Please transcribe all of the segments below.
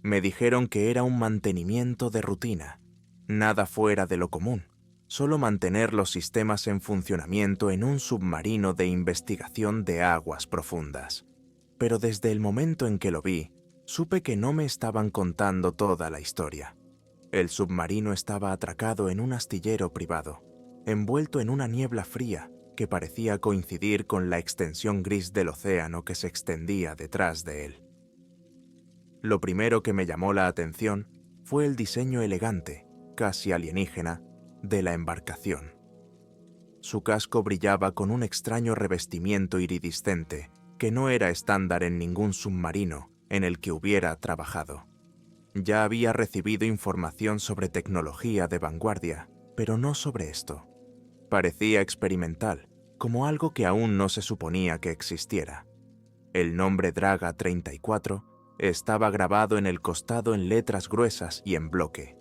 Me dijeron que era un mantenimiento de rutina, nada fuera de lo común, solo mantener los sistemas en funcionamiento en un submarino de investigación de aguas profundas. Pero desde el momento en que lo vi, supe que no me estaban contando toda la historia. El submarino estaba atracado en un astillero privado, envuelto en una niebla fría que parecía coincidir con la extensión gris del océano que se extendía detrás de él. Lo primero que me llamó la atención fue el diseño elegante, casi alienígena, de la embarcación. Su casco brillaba con un extraño revestimiento iridiscente que no era estándar en ningún submarino en el que hubiera trabajado. Ya había recibido información sobre tecnología de vanguardia, pero no sobre esto. Parecía experimental, como algo que aún no se suponía que existiera. El nombre Draga 34 estaba grabado en el costado en letras gruesas y en bloque.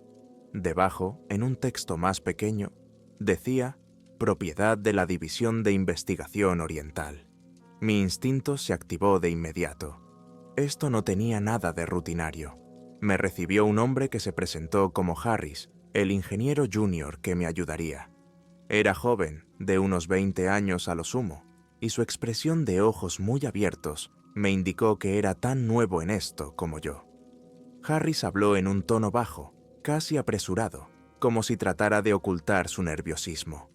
Debajo, en un texto más pequeño, decía «Propiedad de la División de Investigación Oriental». Mi instinto se activó de inmediato. Esto no tenía nada de rutinario. Me recibió un hombre que se presentó como Harris, el ingeniero junior que me ayudaría. Era joven, de unos 20 años a lo sumo, y su expresión de ojos muy abiertos me indicó que era tan nuevo en esto como yo. Harris habló en un tono bajo, casi apresurado, como si tratara de ocultar su nerviosismo.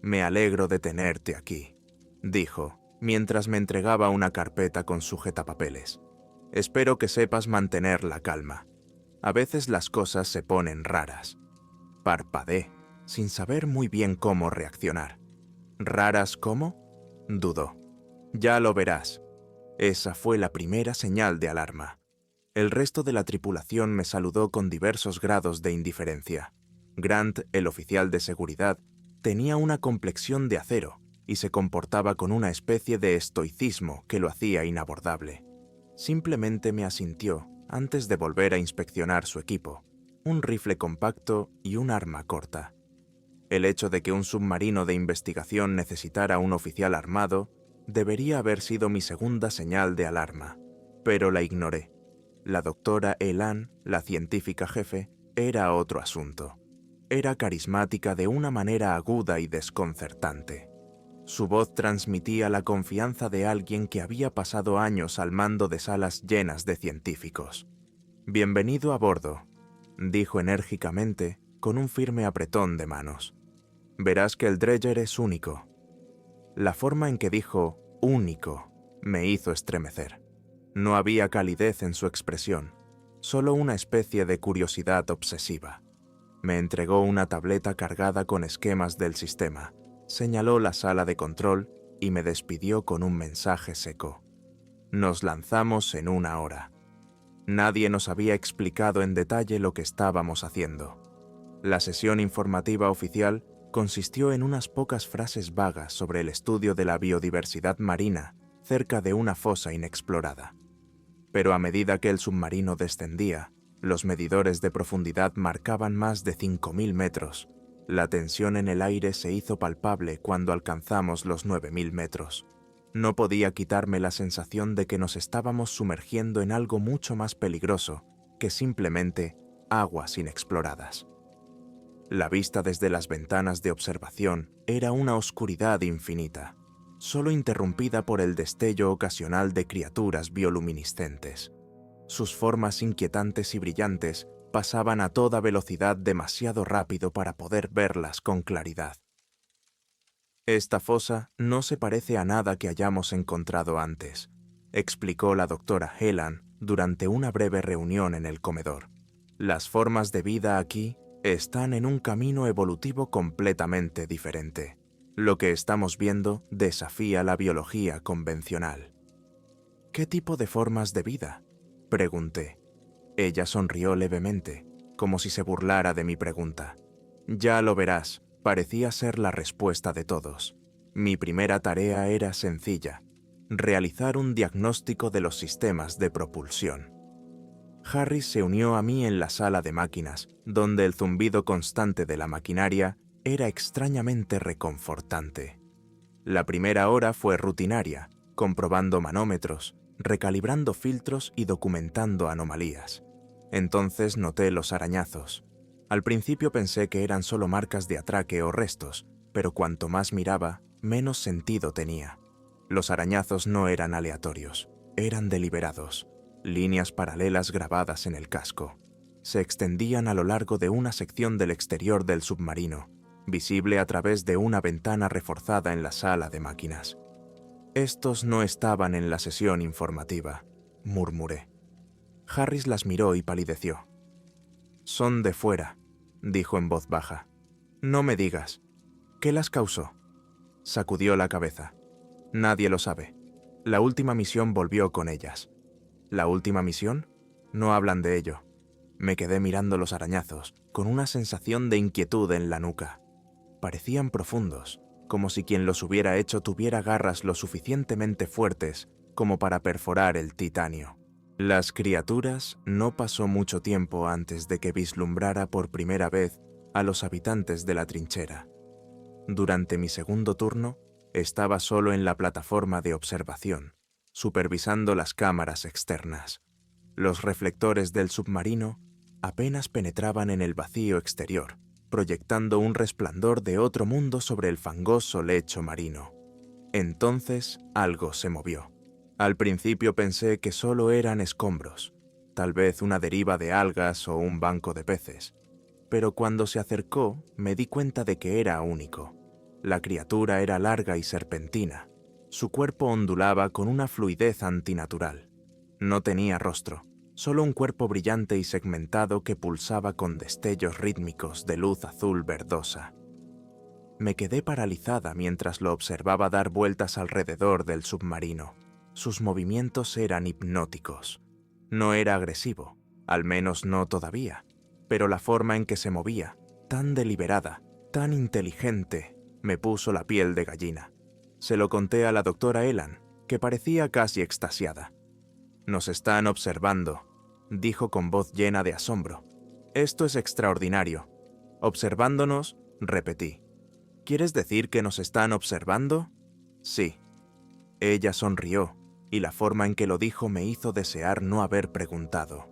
«Me alegro de tenerte aquí», dijo, mientras me entregaba una carpeta con sujetapapeles. «Espero que sepas mantener la calma. A veces las cosas se ponen raras». Parpadeé, sin saber muy bien cómo reaccionar. «¿Raras cómo?», dudó. «Ya lo verás». Esa fue la primera señal de alarma. El resto de la tripulación me saludó con diversos grados de indiferencia. Grant, el oficial de seguridad, tenía una complexión de acero y se comportaba con una especie de estoicismo que lo hacía inabordable. Simplemente me asintió antes de volver a inspeccionar su equipo, un rifle compacto y un arma corta. El hecho de que un submarino de investigación necesitara un oficial armado debería haber sido mi segunda señal de alarma, pero la ignoré. La doctora Elan, la científica jefe, era otro asunto. Era carismática de una manera aguda y desconcertante. Su voz transmitía la confianza de alguien que había pasado años al mando de salas llenas de científicos. «Bienvenido a bordo», dijo enérgicamente, con un firme apretón de manos. «Verás que el Dredger es único». La forma en que dijo «único» me hizo estremecer. No había calidez en su expresión, solo una especie de curiosidad obsesiva. Me entregó una tableta cargada con esquemas del sistema, señaló la sala de control y me despidió con un mensaje seco. Nos lanzamos en 1 hora. Nadie nos había explicado en detalle lo que estábamos haciendo. La sesión informativa oficial consistió en unas pocas frases vagas sobre el estudio de la biodiversidad marina cerca de una fosa inexplorada. Pero a medida que el submarino descendía, los medidores de profundidad marcaban más de 5.000 metros. La tensión en el aire se hizo palpable cuando alcanzamos los 9.000 metros. No podía quitarme la sensación de que nos estábamos sumergiendo en algo mucho más peligroso que simplemente aguas inexploradas. La vista desde las ventanas de observación era una oscuridad infinita, solo interrumpida por el destello ocasional de criaturas bioluminiscentes. Sus formas inquietantes y brillantes pasaban a toda velocidad demasiado rápido para poder verlas con claridad. «Esta fosa no se parece a nada que hayamos encontrado antes», explicó la doctora Helan durante una breve reunión en el comedor. «Las formas de vida aquí están en un camino evolutivo completamente diferente. Lo que estamos viendo desafía la biología convencional». «¿Qué tipo de formas de vida?», pregunté. Ella sonrió levemente, como si se burlara de mi pregunta. «Ya lo verás», parecía ser la respuesta de todos. Mi primera tarea era sencilla: realizar un diagnóstico de los sistemas de propulsión. Harris se unió a mí en la sala de máquinas, donde el zumbido constante de la maquinaria era extrañamente reconfortante. La primera hora fue rutinaria, comprobando manómetros, recalibrando filtros y documentando anomalías. Entonces noté los arañazos. Al principio pensé que eran solo marcas de atraque o restos, pero cuanto más miraba, menos sentido tenía. Los arañazos no eran aleatorios, eran deliberados, líneas paralelas grabadas en el casco. Se extendían a lo largo de una sección del exterior del submarino, visible a través de una ventana reforzada en la sala de máquinas. «Estos no estaban en la sesión informativa», murmuré. Harris las miró y palideció. «Son de fuera», dijo en voz baja. «No me digas. ¿Qué las causó?» Sacudió la cabeza. «Nadie lo sabe. La última misión volvió con ellas». «¿La última misión?» «No hablan de ello». Me quedé mirando los arañazos, con una sensación de inquietud en la nuca. Parecían profundos, como si quien los hubiera hecho tuviera garras lo suficientemente fuertes como para perforar el titanio. Las criaturas no pasó mucho tiempo antes de que vislumbrara por primera vez a los habitantes de la trinchera. Durante mi segundo turno, estaba solo en la plataforma de observación, supervisando las cámaras externas. Los reflectores del submarino apenas penetraban en el vacío exterior, proyectando un resplandor de otro mundo sobre el fangoso lecho marino. Entonces algo se movió. Al principio pensé que solo eran escombros, tal vez una deriva de algas o un banco de peces, pero cuando se acercó me di cuenta de que era único. La criatura era larga y serpentina. Su cuerpo ondulaba con una fluidez antinatural. No tenía rostro, solo un cuerpo brillante y segmentado que pulsaba con destellos rítmicos de luz azul verdosa. Me quedé paralizada mientras lo observaba dar vueltas alrededor del submarino. Sus movimientos eran hipnóticos. No era agresivo, al menos no todavía, pero la forma en que se movía, tan deliberada, tan inteligente, me puso la piel de gallina. Se lo conté a la doctora Elan, que parecía casi extasiada. «Nos están observando», dijo con voz llena de asombro. «Esto es extraordinario». «Observándonos», repetí. «¿Quieres decir que nos están observando?» «Sí». Ella sonrió, y la forma en que lo dijo me hizo desear no haber preguntado.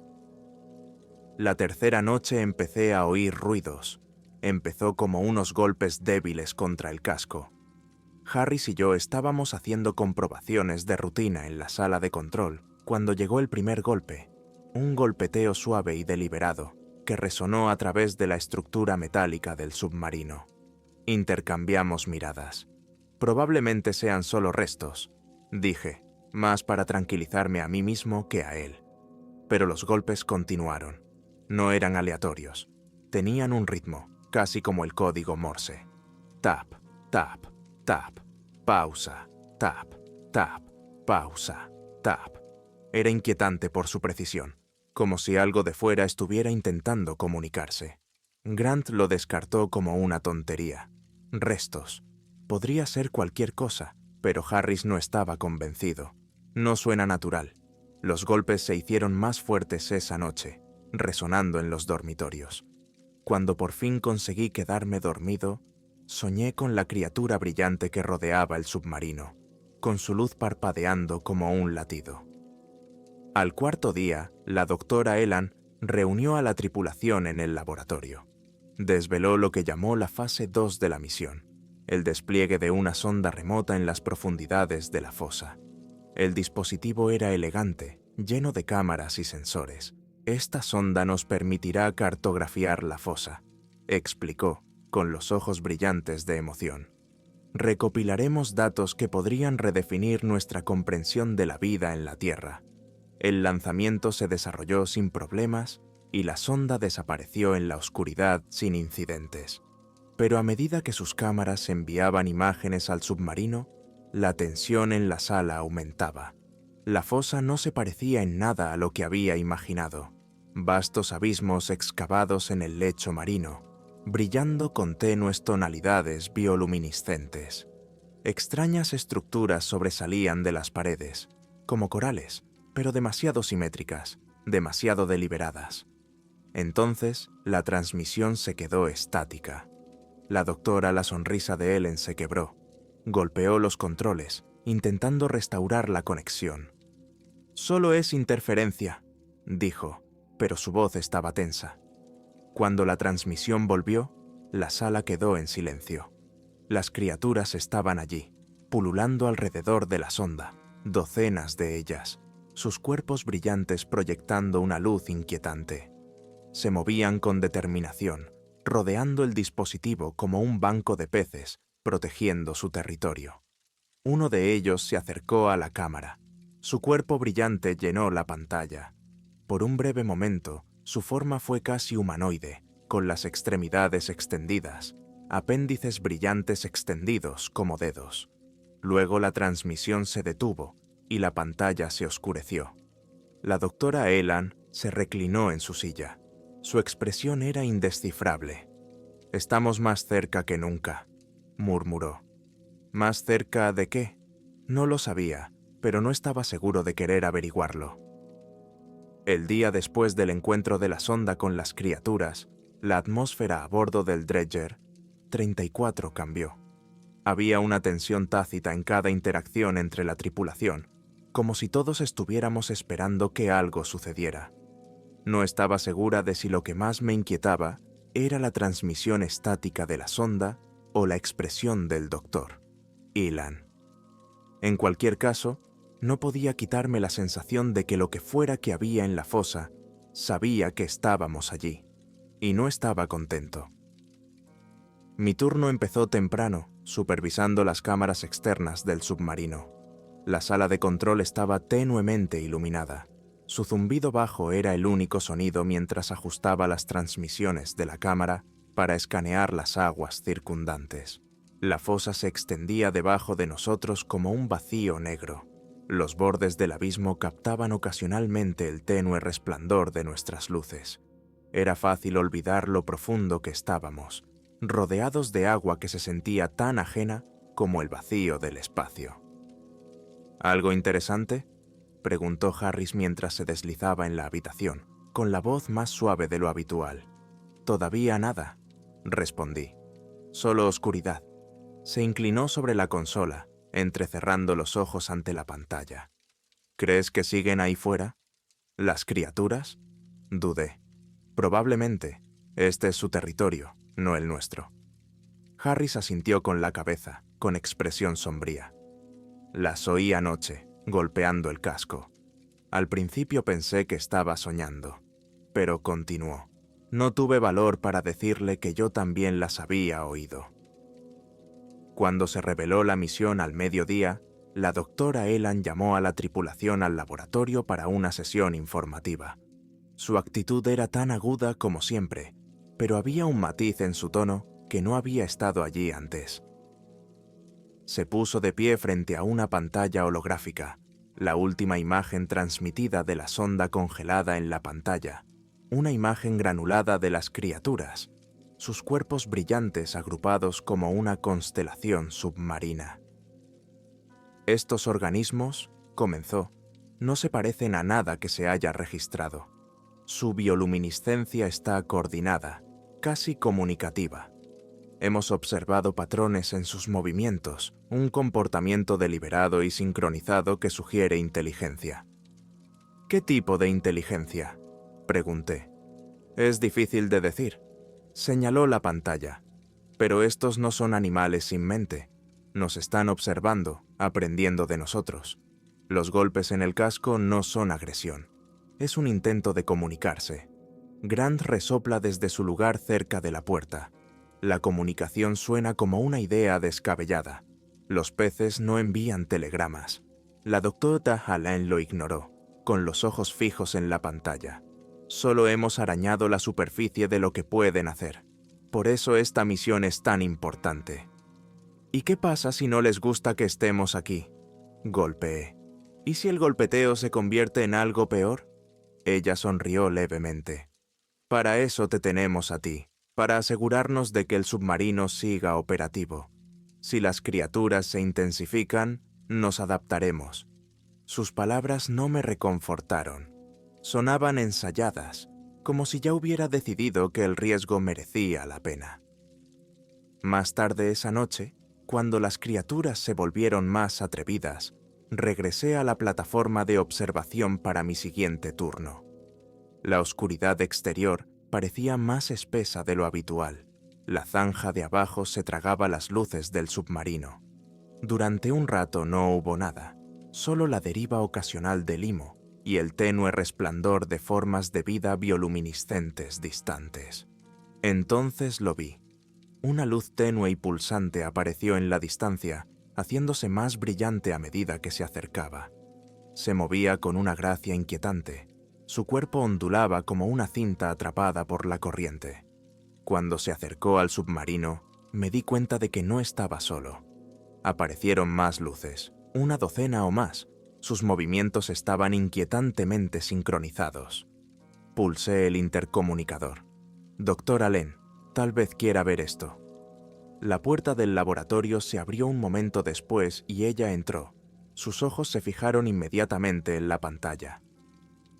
La tercera noche empecé a oír ruidos. Empezó como unos golpes débiles contra el casco. Harris y yo estábamos haciendo comprobaciones de rutina en la sala de control cuando llegó el primer golpe, un golpeteo suave y deliberado que resonó a través de la estructura metálica del submarino. Intercambiamos miradas. «Probablemente sean solo restos», dije, más para tranquilizarme a mí mismo que a él. Pero los golpes continuaron. No eran aleatorios. Tenían un ritmo, casi como el código Morse. Tap, tap, tap, pausa, tap, tap, pausa, tap. Era inquietante por su precisión, como si algo de fuera estuviera intentando comunicarse. Grant lo descartó como una tontería. Restos. Podría ser cualquier cosa, pero Harris no estaba convencido. No suena natural. Los golpes se hicieron más fuertes esa noche, resonando en los dormitorios. Cuando por fin conseguí quedarme dormido, soñé con la criatura brillante que rodeaba el submarino, con su luz parpadeando como un latido. Al cuarto día, la doctora Elan reunió a la tripulación en el laboratorio. Desveló lo que llamó la fase 2 de la misión, el despliegue de una sonda remota en las profundidades de la fosa. El dispositivo era elegante, lleno de cámaras y sensores. «Esta sonda nos permitirá cartografiar la fosa», explicó, con los ojos brillantes de emoción. «Recopilaremos datos que podrían redefinir nuestra comprensión de la vida en la Tierra». El lanzamiento se desarrolló sin problemas y la sonda desapareció en la oscuridad sin incidentes. Pero a medida que sus cámaras enviaban imágenes al submarino, la tensión en la sala aumentaba. La fosa no se parecía en nada a lo que había imaginado. Vastos abismos excavados en el lecho marino, brillando con tenues tonalidades bioluminiscentes. Extrañas estructuras sobresalían de las paredes, como corales, pero demasiado simétricas, demasiado deliberadas. Entonces, la transmisión se quedó estática. La sonrisa de Ellen se quebró. Golpeó los controles, intentando restaurar la conexión. Solo es interferencia, dijo, pero su voz estaba tensa. Cuando la transmisión volvió, la sala quedó en silencio. Las criaturas estaban allí, pululando alrededor de la sonda, docenas de ellas, sus cuerpos brillantes proyectando una luz inquietante. Se movían con determinación, rodeando el dispositivo como un banco de peces, protegiendo su territorio. Uno de ellos se acercó a la cámara. Su cuerpo brillante llenó la pantalla. Por un breve momento, su forma fue casi humanoide, con las extremidades extendidas, apéndices brillantes extendidos como dedos. Luego la transmisión se detuvo y la pantalla se oscureció. La doctora Elan se reclinó en su silla. Su expresión era indescifrable. «Estamos más cerca que nunca», murmuró. ¿Más cerca de qué? No lo sabía, pero no estaba seguro de querer averiguarlo. El día después del encuentro de la sonda con las criaturas, la atmósfera a bordo del Dredger 34 cambió. Había una tensión tácita en cada interacción entre la tripulación, como si todos estuviéramos esperando que algo sucediera. No estaba segura de si lo que más me inquietaba era la transmisión estática de la sonda o la expresión del doctor, Elan. En cualquier caso, no podía quitarme la sensación de que lo que fuera que había en la fosa sabía que estábamos allí, y no estaba contento. Mi turno empezó temprano, supervisando las cámaras externas del submarino. La sala de control estaba tenuemente iluminada. Su zumbido bajo era el único sonido mientras ajustaba las transmisiones de la cámara para escanear las aguas circundantes. La fosa se extendía debajo de nosotros como un vacío negro. Los bordes del abismo captaban ocasionalmente el tenue resplandor de nuestras luces. Era fácil olvidar lo profundo que estábamos, rodeados de agua que se sentía tan ajena como el vacío del espacio. ¿Algo interesante?, preguntó Harris mientras se deslizaba en la habitación, con la voz más suave de lo habitual. «Todavía nada», respondí. «Solo oscuridad». Se inclinó sobre la consola, entrecerrando los ojos ante la pantalla. «¿Crees que siguen ahí fuera? ¿Las criaturas?» Dudé. «Probablemente. Este es su territorio, no el nuestro». Harris asintió con la cabeza, con expresión sombría. «Las oí anoche, golpeando el casco. Al principio pensé que estaba soñando, pero continuó. No tuve valor para decirle que yo también las había oído». Cuando se reveló la misión al mediodía, la doctora Elan llamó a la tripulación al laboratorio para una sesión informativa. Su actitud era tan aguda como siempre, pero había un matiz en su tono que no había estado allí antes. Se puso de pie frente a una pantalla holográfica, la última imagen transmitida de la sonda congelada en la pantalla, una imagen granulada de las criaturas, sus cuerpos brillantes agrupados como una constelación submarina. «Estos organismos», comenzó, «no se parecen a nada que se haya registrado. Su bioluminiscencia está coordinada, casi comunicativa. Hemos observado patrones en sus movimientos, un comportamiento deliberado y sincronizado que sugiere inteligencia». «¿Qué tipo de inteligencia?», pregunté. «Es difícil de decir», señaló la pantalla. «Pero estos no son animales sin mente. Nos están observando, aprendiendo de nosotros. Los golpes en el casco no son agresión. Es un intento de comunicarse». Grant resopla desde su lugar cerca de la puerta. La comunicación suena como una idea descabellada. Los peces no envían telegramas. La doctora Alain lo ignoró, con los ojos fijos en la pantalla. «Solo hemos arañado la superficie de lo que pueden hacer. Por eso esta misión es tan importante». «¿Y qué pasa si no les gusta que estemos aquí?», golpeé. «¿Y si el golpeteo se convierte en algo peor?». Ella sonrió levemente. «Para eso te tenemos a ti, para asegurarnos de que el submarino siga operativo. Si las criaturas se intensifican, nos adaptaremos». Sus palabras no me reconfortaron. Sonaban ensayadas, como si ya hubiera decidido que el riesgo merecía la pena. Más tarde esa noche, cuando las criaturas se volvieron más atrevidas, Regresé a la plataforma de observación para mi siguiente turno. La oscuridad exterior parecía más espesa de lo habitual. La zanja de abajo se tragaba las luces del submarino. Durante un rato no hubo nada, solo la deriva ocasional del limo y el tenue resplandor de formas de vida bioluminiscentes distantes. Entonces lo vi. Una luz tenue y pulsante apareció en la distancia, haciéndose más brillante a medida que se acercaba. Se movía con una gracia inquietante. Su cuerpo ondulaba como una cinta atrapada por la corriente. Cuando se acercó al submarino, me di cuenta de que no estaba solo. Aparecieron más luces, una docena o más. Sus movimientos estaban inquietantemente sincronizados. Pulsé el intercomunicador. «Doctor Allen, tal vez quiera ver esto». La puerta del laboratorio se abrió un momento después y ella entró. Sus ojos se fijaron inmediatamente en la pantalla.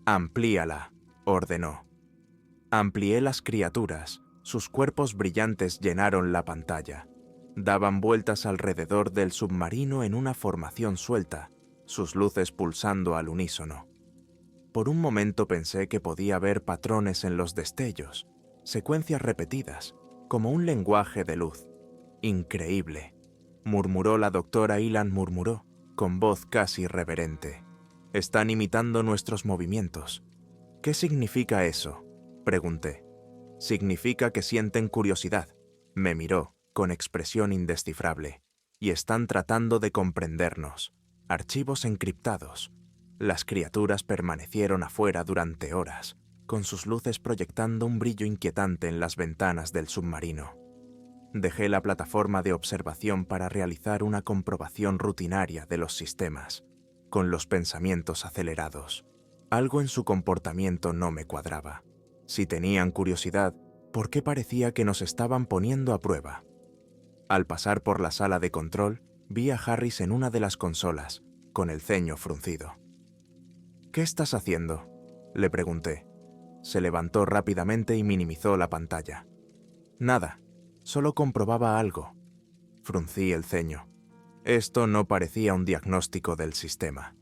«Amplíala», ordenó. Amplié las criaturas. Sus cuerpos brillantes llenaron la pantalla. Daban vueltas alrededor del submarino en una formación suelta, sus luces pulsando al unísono. Por un momento pensé que podía ver patrones en los destellos, secuencias repetidas, como un lenguaje de luz. «Increíble», murmuró la doctora Ilan, con voz casi reverente. «Están imitando nuestros movimientos». «¿Qué significa eso?», pregunté. «Significa que sienten curiosidad», me miró, con expresión indescifrable, «y están tratando de comprendernos. Archivos encriptados». Las criaturas permanecieron afuera durante horas, con sus luces proyectando un brillo inquietante en las ventanas del submarino. Dejé la plataforma de observación para realizar una comprobación rutinaria de los sistemas, con los pensamientos acelerados. Algo en su comportamiento no me cuadraba. Si tenían curiosidad, ¿por qué parecía que nos estaban poniendo a prueba? Al pasar por la sala de control, vi a Harris en una de las consolas, con el ceño fruncido. «¿Qué estás haciendo?», le pregunté. Se levantó rápidamente y minimizó la pantalla. «Nada, solo comprobaba algo». Fruncí el ceño. Esto no parecía un diagnóstico del sistema.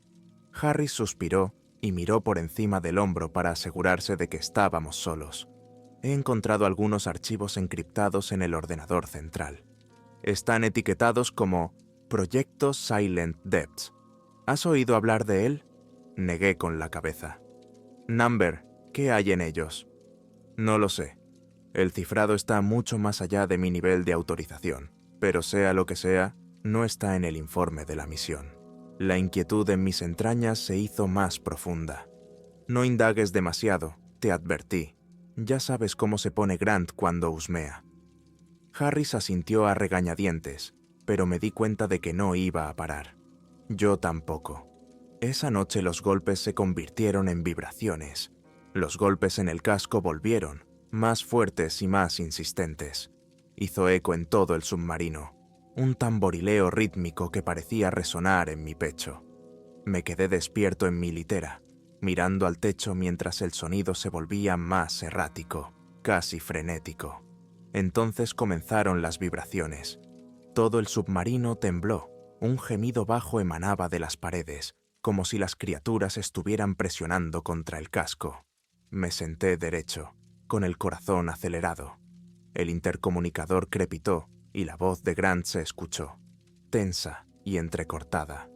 Harris suspiró y miró por encima del hombro para asegurarse de que estábamos solos. «He encontrado algunos archivos encriptados en el ordenador central. Están etiquetados como Proyecto Silent Depths. ¿Has oído hablar de él?». Negué con la cabeza. «Number, ¿qué hay en ellos?». «No lo sé. El cifrado está mucho más allá de mi nivel de autorización, pero sea lo que sea, no está en el informe de la misión». La inquietud en mis entrañas se hizo más profunda. «No indagues demasiado», te advertí. «Ya sabes cómo se pone Grant cuando husmea». Harris asintió a regañadientes, pero me di cuenta de que no iba a parar. Yo tampoco. Esa noche los golpes se convirtieron en vibraciones. Los golpes en el casco volvieron, más fuertes y más insistentes. Hizo eco en todo el submarino, un tamborileo rítmico que parecía resonar en mi pecho. Me quedé despierto en mi litera, mirando al techo mientras el sonido se volvía más errático, casi frenético. Entonces comenzaron las vibraciones. Todo el submarino tembló, un gemido bajo emanaba de las paredes, como si las criaturas estuvieran presionando contra el casco. Me senté derecho, con el corazón acelerado. El intercomunicador crepitó y la voz de Grant se escuchó, tensa y entrecortada.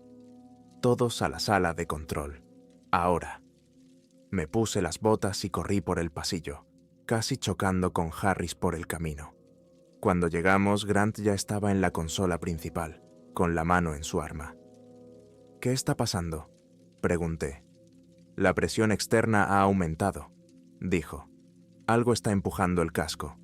«Todos a la sala de control. Ahora». Me puse las botas y corrí por el pasillo, casi chocando con Harris por el camino. Cuando llegamos, Grant ya estaba en la consola principal, con la mano en su arma. «¿Qué está pasando?», pregunté. «La presión externa ha aumentado», dijo. «Algo está empujando el casco».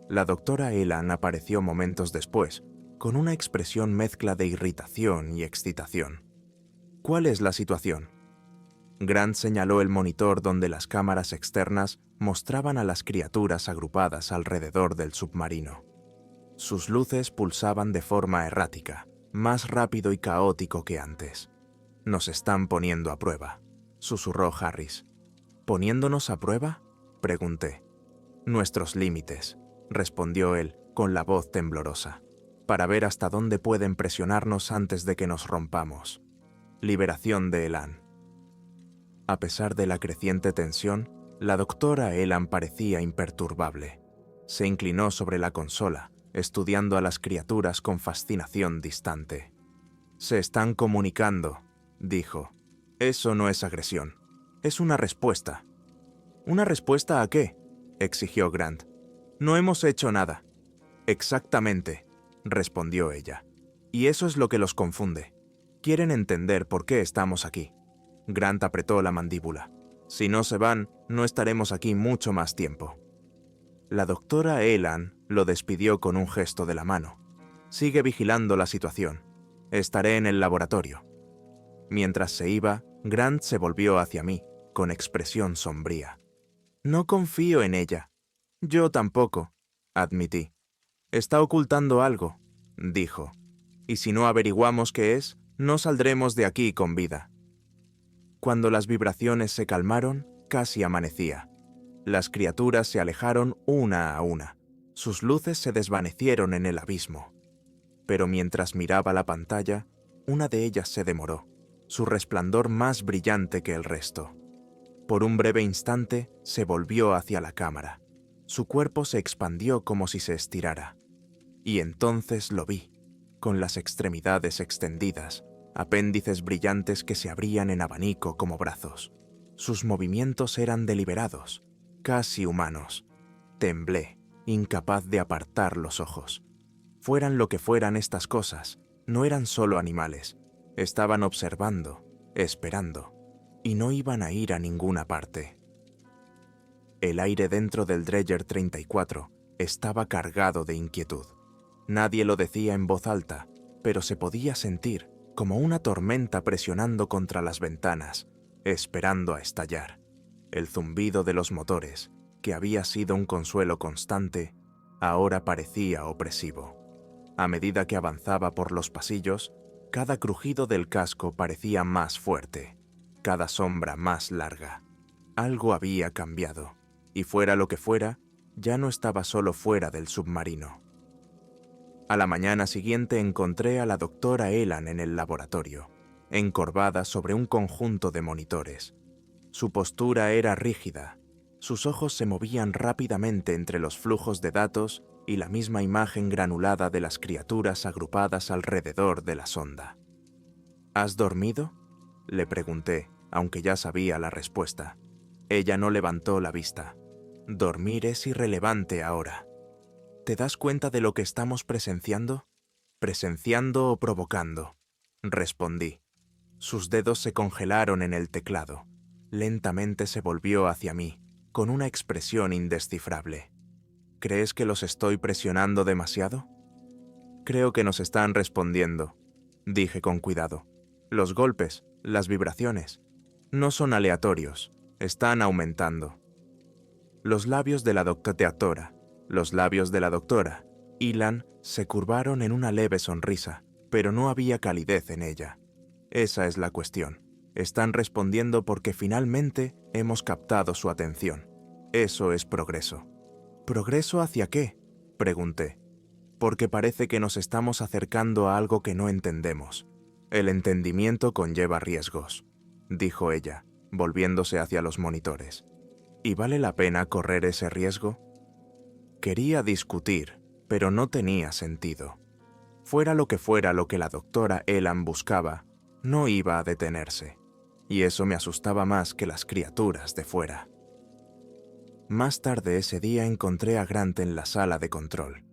La doctora Elan apareció momentos después, con una expresión mezcla de irritación y excitación. «¿Cuál es la situación?». Grant señaló el monitor donde las cámaras externas mostraban a las criaturas agrupadas alrededor del submarino. Sus luces pulsaban de forma errática, más rápido y caótico que antes. «Nos están poniendo a prueba», susurró Harris. «¿Poniéndonos a prueba?», pregunté. «Nuestros límites», respondió él, con la voz temblorosa, «para ver hasta dónde pueden presionarnos antes de que nos rompamos». Liberación de Elan. A pesar de la creciente tensión, la doctora Elan parecía imperturbable. Se inclinó sobre la consola, estudiando a las criaturas con fascinación distante. «Se están comunicando», dijo. «Eso no es agresión. Es una respuesta». «¿Una respuesta a qué?», exigió Grant. «No hemos hecho nada». «Exactamente», respondió ella. «Y eso es lo que los confunde. Quieren entender por qué estamos aquí». Grant apretó la mandíbula. «Si no se van, no estaremos aquí mucho más tiempo». La doctora Elan lo despidió con un gesto de la mano. «Sigue vigilando la situación. Estaré en el laboratorio». Mientras se iba, Grant se volvió hacia mí, con expresión sombría. «No confío en ella». «Yo tampoco», admití. «Está ocultando algo», dijo. «Y si no averiguamos qué es, no saldremos de aquí con vida». Cuando las vibraciones se calmaron, casi amanecía. Las criaturas se alejaron una a una. Sus luces se desvanecieron en el abismo. Pero mientras miraba la pantalla, una de ellas se demoró, su resplandor más brillante que el resto. Por un breve instante se volvió hacia la cámara. Su cuerpo se expandió como si se estirara. Y entonces lo vi, con las extremidades extendidas, apéndices brillantes que se abrían en abanico como brazos. Sus movimientos eran deliberados, casi humanos. Temblé, incapaz de apartar los ojos. Fueran lo que fueran estas cosas, no eran solo animales. Estaban observando, esperando, y no iban a ir a ninguna parte. El aire dentro del Dredger 34 estaba cargado de inquietud. Nadie lo decía en voz alta, pero se podía sentir como una tormenta presionando contra las ventanas, esperando a estallar. El zumbido de los motores, que había sido un consuelo constante, ahora parecía opresivo. A medida que avanzaba por los pasillos, cada crujido del casco parecía más fuerte, cada sombra más larga. Algo había cambiado, y fuera lo que fuera, ya no estaba solo fuera del submarino. A la mañana siguiente encontré a la doctora Elan en el laboratorio, encorvada sobre un conjunto de monitores. Su postura era rígida, sus ojos se movían rápidamente entre los flujos de datos y la misma imagen granulada de las criaturas agrupadas alrededor de la sonda. «¿Has dormido?», le pregunté, aunque ya sabía la respuesta. Ella no levantó la vista. «Dormir es irrelevante ahora». «¿Te das cuenta de lo que estamos presenciando?» «Presenciando o provocando», respondí. Sus dedos se congelaron en el teclado. Lentamente se volvió hacia mí, con una expresión indescifrable. «¿Crees que los estoy presionando demasiado?» «Creo que nos están respondiendo», dije con cuidado. «Los golpes, las vibraciones, no son aleatorios, están aumentando». Los labios de la doctora, Elan, se curvaron en una leve sonrisa, pero no había calidez en ella. Esa es la cuestión. Están respondiendo porque finalmente hemos captado su atención. Eso es progreso. ¿Progreso hacia qué?, pregunté. Porque parece que nos estamos acercando a algo que no entendemos. El entendimiento conlleva riesgos, dijo ella, volviéndose hacia los monitores. ¿Y vale la pena correr ese riesgo? Quería discutir, pero no tenía sentido. Fuera lo que la doctora Elan buscaba, no iba a detenerse, y eso me asustaba más que las criaturas de fuera. Más tarde ese día encontré a Grant en la sala de control.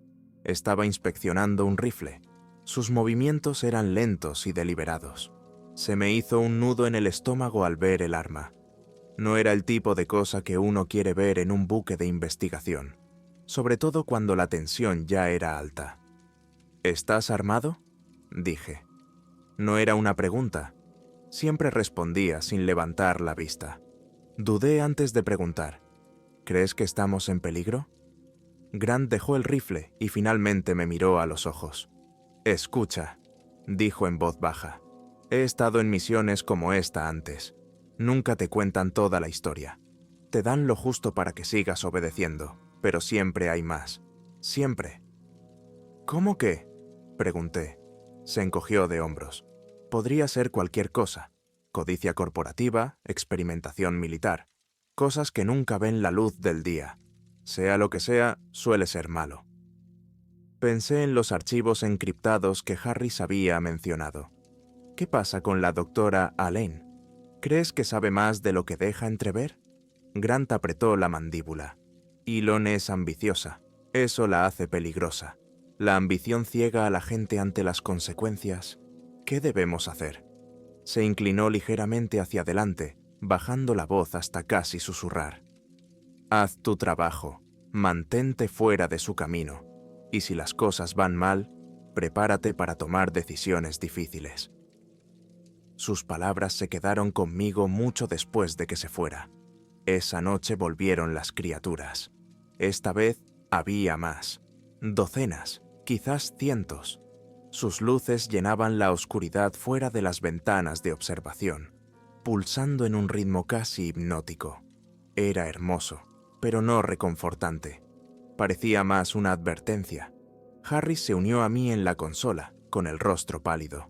Estaba inspeccionando un rifle. Sus movimientos eran lentos y deliberados. Se me hizo un nudo en el estómago al ver el arma. No era el tipo de cosa que uno quiere ver en un buque de investigación, sobre todo cuando la tensión ya era alta. ¿Estás armado?, dije. No era una pregunta. Siempre respondía sin levantar la vista. Dudé antes de preguntar. ¿Crees que estamos en peligro? Grant dejó el rifle y finalmente me miró a los ojos. «Escucha», dijo en voz baja. «He estado en misiones como esta antes. Nunca te cuentan toda la historia. Te dan lo justo para que sigas obedeciendo, pero siempre hay más. Siempre». «¿Cómo qué?», pregunté. Se encogió de hombros. Podría ser cualquier cosa: codicia corporativa, experimentación militar, cosas que nunca ven la luz del día. Sea lo que sea, suele ser malo. Pensé en los archivos encriptados que Harris había mencionado. ¿Qué pasa con la doctora Alain? ¿Crees que sabe más de lo que deja entrever? Grant apretó la mandíbula. Elon es ambiciosa. Eso la hace peligrosa. La ambición ciega a la gente ante las consecuencias. ¿Qué debemos hacer? Se inclinó ligeramente hacia adelante, bajando la voz hasta casi susurrar. Haz tu trabajo. Mantente fuera de su camino. Y si las cosas van mal, prepárate para tomar decisiones difíciles. Sus palabras se quedaron conmigo mucho después de que se fuera. Esa noche volvieron las criaturas. Esta vez había más. Docenas, quizás cientos. Sus luces llenaban la oscuridad fuera de las ventanas de observación, pulsando en un ritmo casi hipnótico. Era hermoso, pero no reconfortante. Parecía más una advertencia. Harris se unió a mí en la consola, con el rostro pálido.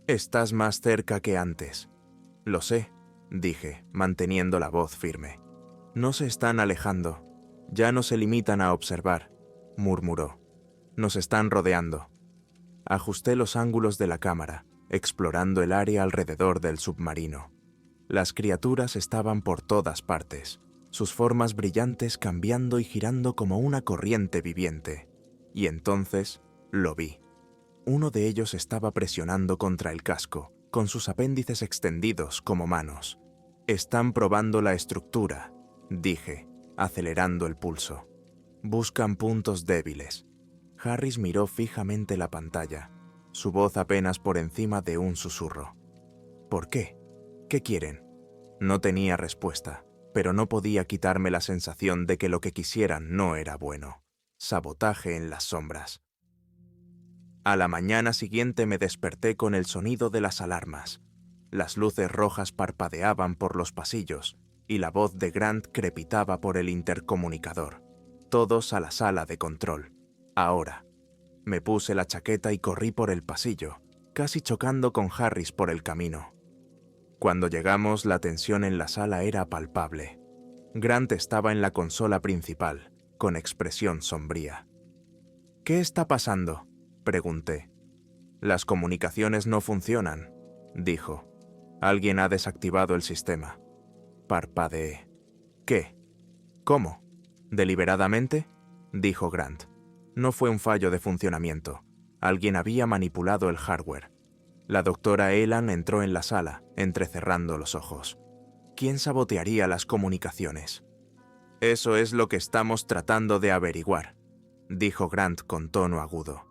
«Estás más cerca que antes». «Lo sé», dije, manteniendo la voz firme. «No se están alejando. Ya no se limitan a observar», murmuró. «Nos están rodeando». Ajusté los ángulos de la cámara, explorando el área alrededor del submarino. Las criaturas estaban por todas partes, sus formas brillantes cambiando y girando como una corriente viviente. Y entonces lo vi. Uno de ellos estaba presionando contra el casco, con sus apéndices extendidos como manos. «Están probando la estructura», dije, acelerando el pulso. «Buscan puntos débiles». Harris miró fijamente la pantalla, su voz apenas por encima de un susurro. «¿Por qué? ¿Qué quieren?» No tenía respuesta, pero no podía quitarme la sensación de que lo que quisieran no era bueno. Sabotaje en las sombras. A la mañana siguiente me desperté con el sonido de las alarmas. Las luces rojas parpadeaban por los pasillos y la voz de Grant crepitaba por el intercomunicador. Todos a la sala de control. Ahora. Me puse la chaqueta y corrí por el pasillo, casi chocando con Harris por el camino. Cuando llegamos, la tensión en la sala era palpable. Grant estaba en la consola principal, con expresión sombría. «¿Qué está pasando?», pregunté. «Las comunicaciones no funcionan», dijo. «Alguien ha desactivado el sistema». Parpadeé. «¿Qué? ¿Cómo? ¿Deliberadamente?», dijo Grant. «No fue un fallo de funcionamiento. Alguien había manipulado el hardware». La doctora Elan entró en la sala, entrecerrando los ojos. ¿Quién sabotearía las comunicaciones? «Eso es lo que estamos tratando de averiguar», dijo Grant con tono agudo.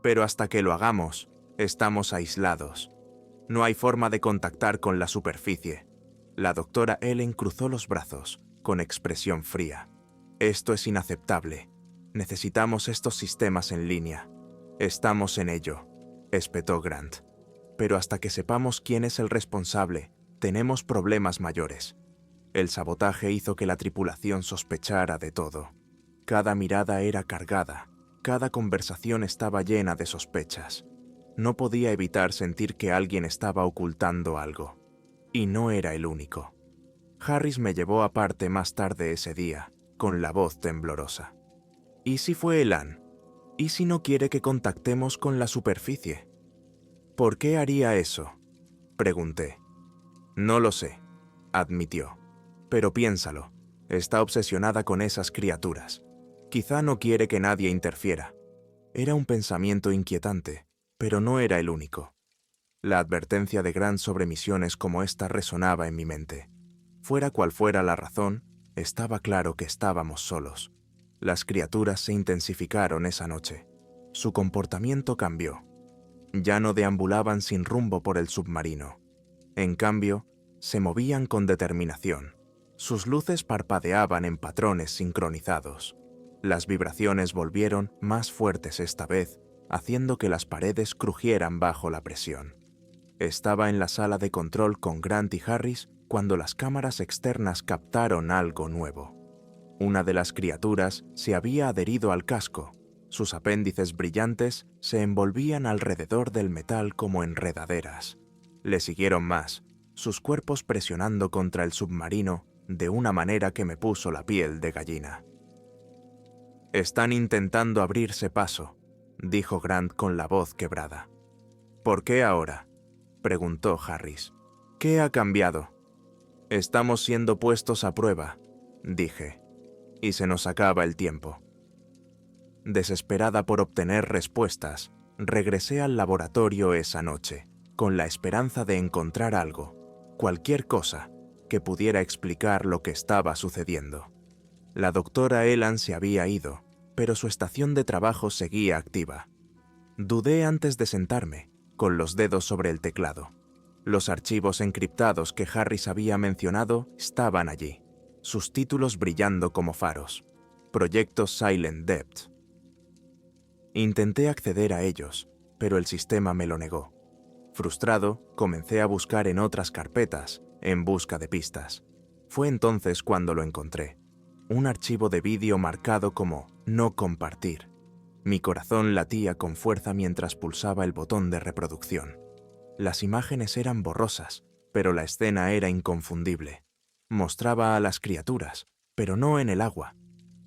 «Pero hasta que lo hagamos, estamos aislados. No hay forma de contactar con la superficie». La doctora Ellen cruzó los brazos, con expresión fría. «Esto es inaceptable. Necesitamos estos sistemas en línea». «Estamos en ello», espetó Grant. «Pero hasta que sepamos quién es el responsable, tenemos problemas mayores». El sabotaje hizo que la tripulación sospechara de todo. Cada mirada era cargada, cada conversación estaba llena de sospechas. No podía evitar sentir que alguien estaba ocultando algo. Y no era el único. Harris me llevó aparte más tarde ese día, con la voz temblorosa. «¿Y si fue Elan? ¿Y si no quiere que contactemos con la superficie?». «¿Por qué haría eso?», pregunté. «No lo sé», admitió. «Pero piénsalo, está obsesionada con esas criaturas. Quizá no quiere que nadie interfiera». Era un pensamiento inquietante, pero no era el único. La advertencia de Grant sobre misiones como esta resonaba en mi mente. Fuera cual fuera la razón, estaba claro que estábamos solos. Las criaturas se intensificaron esa noche. Su comportamiento cambió. Ya no deambulaban sin rumbo por el submarino. En cambio, se movían con determinación. Sus luces parpadeaban en patrones sincronizados. Las vibraciones volvieron más fuertes esta vez, haciendo que las paredes crujieran bajo la presión. Estaba en la sala de control con Grant y Harris cuando las cámaras externas captaron algo nuevo. Una de las criaturas se había adherido al casco. Sus apéndices brillantes se envolvían alrededor del metal como enredaderas. Le siguieron más, sus cuerpos presionando contra el submarino de una manera que me puso la piel de gallina. «Están intentando abrirse paso», dijo Grant con la voz quebrada. «¿Por qué ahora?», preguntó Harris. «¿Qué ha cambiado?». «Estamos siendo puestos a prueba», dije, «y se nos acaba el tiempo». Desesperada por obtener respuestas, regresé al laboratorio esa noche, con la esperanza de encontrar algo, cualquier cosa, que pudiera explicar lo que estaba sucediendo. La doctora Elan se había ido, pero su estación de trabajo seguía activa. Dudé antes de sentarme, con los dedos sobre el teclado. Los archivos encriptados que Harris había mencionado estaban allí, sus títulos brillando como faros. Proyecto Silent Depth. Intenté acceder a ellos, pero el sistema me lo negó. Frustrado, comencé a buscar en otras carpetas, en busca de pistas. Fue entonces cuando lo encontré. Un archivo de vídeo marcado como «No compartir». Mi corazón latía con fuerza mientras pulsaba el botón de reproducción. Las imágenes eran borrosas, pero la escena era inconfundible. Mostraba a las criaturas, pero no en el agua.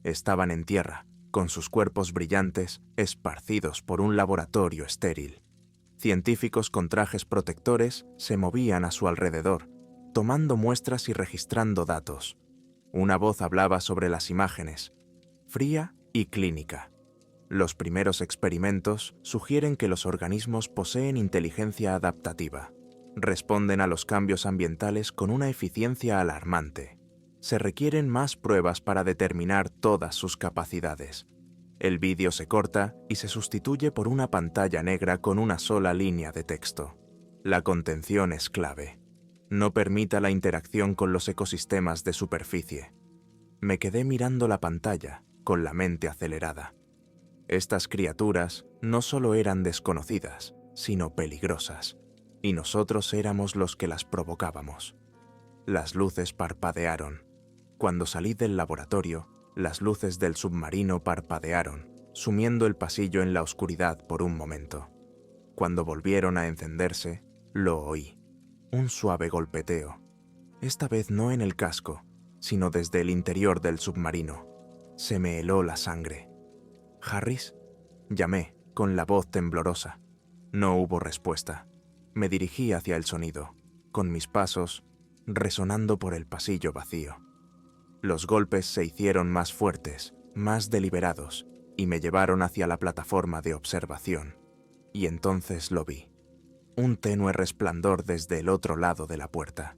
Estaban en tierra, con sus cuerpos brillantes, esparcidos por un laboratorio estéril. Científicos con trajes protectores se movían a su alrededor, tomando muestras y registrando datos. Una voz hablaba sobre las imágenes, fría y clínica. Los primeros experimentos sugieren que los organismos poseen inteligencia adaptativa. Responden a los cambios ambientales con una eficiencia alarmante. Se requieren más pruebas para determinar todas sus capacidades. El vídeo se corta y se sustituye por una pantalla negra con una sola línea de texto. La contención es clave. No permita la interacción con los ecosistemas de superficie. Me quedé mirando la pantalla, con la mente acelerada. Estas criaturas no solo eran desconocidas, sino peligrosas, y nosotros éramos los que las provocábamos. Las luces parpadearon. Cuando salí del laboratorio, las luces del submarino parpadearon, sumiendo el pasillo en la oscuridad por un momento. Cuando volvieron a encenderse, lo oí. Un suave golpeteo. Esta vez no en el casco, sino desde el interior del submarino. Se me heló la sangre. «¿Harris?», llamé, con la voz temblorosa. No hubo respuesta. Me dirigí hacia el sonido, con mis pasos resonando por el pasillo vacío. Los golpes se hicieron más fuertes, más deliberados, y me llevaron hacia la plataforma de observación. Y entonces lo vi. Un tenue resplandor desde el otro lado de la puerta.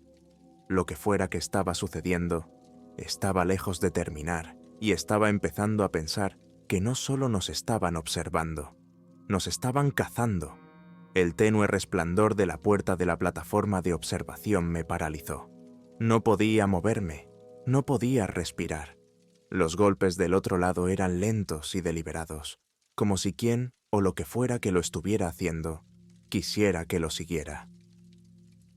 Lo que fuera que estaba sucediendo, estaba lejos de terminar, y estaba empezando a pensar que no solo nos estaban observando, nos estaban cazando. El tenue resplandor de la puerta de la plataforma de observación me paralizó. No podía moverme, no podía respirar. Los golpes del otro lado eran lentos y deliberados, como si quien, o lo que fuera que lo estuviera haciendo, quisiera que lo siguiera.